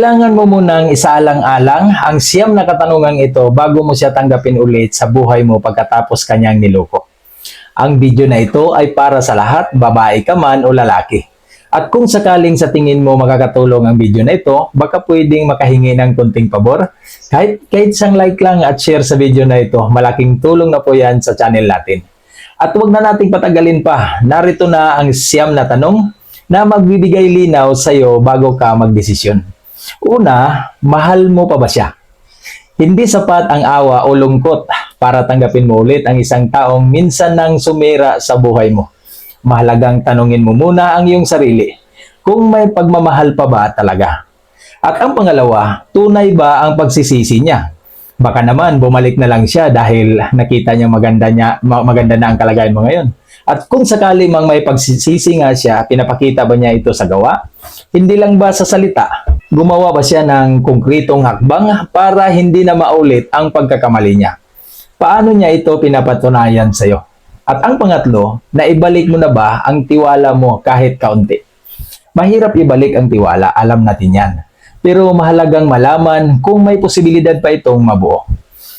Kailangan mo munang isaalang-alang ang siyam na katanungang ito bago mo siya tanggapin ulit sa buhay mo pagkatapos kanyang niloko. Ang video na ito ay para sa lahat, babae ka man o lalaki. At kung sakaling sa tingin mo makakatulong ang video na ito, baka pwedeng makahingi ng konting pabor. Kahit isang like lang at share sa video na ito, malaking tulong na po yan sa channel natin. At huwag na nating patagalin pa, narito na ang siyam na tanong na magbibigay linaw sa iyo bago ka magdesisyon. Una, mahal mo pa ba siya? Hindi sapat ang awa o lungkot para tanggapin mo ulit ang isang taong minsan nang sumira sa buhay mo. Mahalagang tanungin mo muna ang iyong sarili kung may pagmamahal pa ba talaga. At ang pangalawa, tunay ba ang pagsisisi niya? Baka naman bumalik na lang siya dahil nakita niya maganda na ang kalagayan mo ngayon. At kung sakali mang may pagsisisi nga siya, pinapakita ba niya ito sa gawa? Hindi lang ba sa salita? Gumawa ba siya ng konkretong hakbang para hindi na maulit ang pagkakamali niya? Paano niya ito pinapatunayan sa iyo? At ang pangatlo, naibalik mo na ba ang tiwala mo kahit kaunti? Mahirap ibalik ang tiwala, alam natin yan. Pero mahalagang malaman kung may posibilidad pa itong mabuo.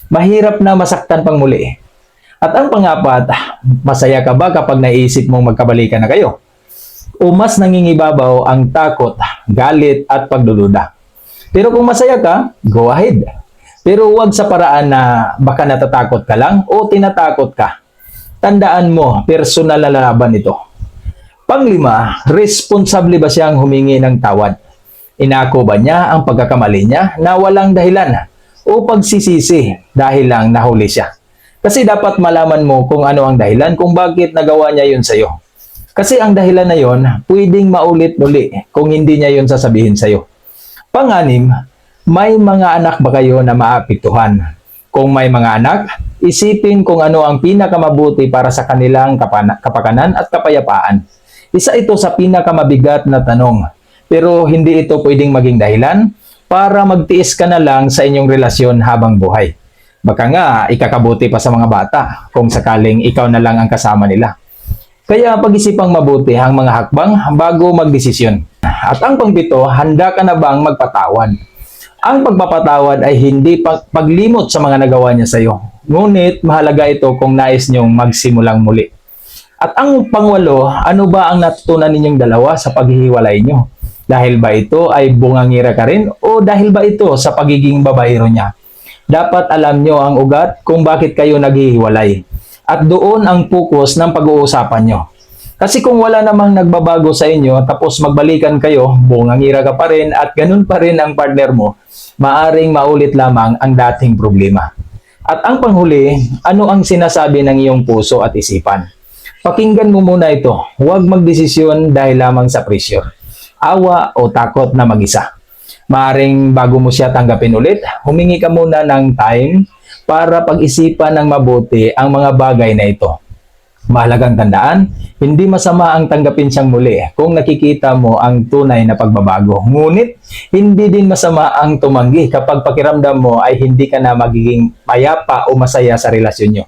Mahirap na masaktan pang muli. At ang pangapat, masaya ka ba kapag naisip mong magkabalikan na kayo? O mas nangingibabaw ang takot, galit at pagdududa? Pero kung masaya ka, go ahead. Pero huwag sa paraan na baka natatakot ka lang o tinatakot ka. Tandaan mo, personal na laban ito. Panglima, responsable ba siyang humingi ng tawad? Inako ba niya ang pagkakamali niya na walang dahilan o pagsisisi dahil lang nahuli siya? Kasi dapat malaman mo kung ano ang dahilan kung bakit nagawa niya yun sa'yo. Kasi ang dahilan na yun, pwedeng maulit muli kung hindi niya yun sasabihin sa'yo. Panganim, may mga anak ba kayo na maapektuhan? Kung may mga anak, isipin kung ano ang pinakamabuti para sa kanilang kapakanan at kapayapaan. Isa ito sa pinakamabigat na tanong. Pero hindi ito pwedeng maging dahilan para magtiis ka na lang sa inyong relasyon habang buhay. Baka nga, ikakabuti pa sa mga bata kung sakaling ikaw na lang ang kasama nila. Kaya pag-isipang mabuti ang mga hakbang bago magdesisyon. At ang pangpito, handa ka na bang magpatawad? Ang pagpapatawad ay hindi paglimot sa mga nagawa niya sa iyo. Ngunit mahalaga ito kung nais niyong magsimulang muli. At ang pangwalo, ano ba ang natutunan ninyong dalawa sa paghihiwalay niyo? Dahil ba ito ay bungangira ka rin o dahil ba ito sa pagiging babaero niya? Dapat alam nyo ang ugat kung bakit kayo naghihiwalay. At doon ang focus ng pag-uusapan nyo. Kasi kung wala namang nagbabago sa inyo tapos magbalikan kayo, bungangira ka pa rin at ganun pa rin ang partner mo, maaring maulit lamang ang dating problema. At ang panghuli, ano ang sinasabi ng iyong puso at isipan? Pakinggan mo muna ito. Huwag magdesisyon dahil lamang sa pressure, awa o takot na mag-isa. Maaring bago mo siya tanggapin ulit, humingi ka muna ng time para pag-isipan ng mabuti ang mga bagay na ito. Mahalagang tandaan, hindi masama ang tanggapin siyang muli kung nakikita mo ang tunay na pagbabago. Ngunit, hindi din masama ang tumanggi kapag pakiramdam mo ay hindi ka na magiging payapa o masaya sa relasyon nyo.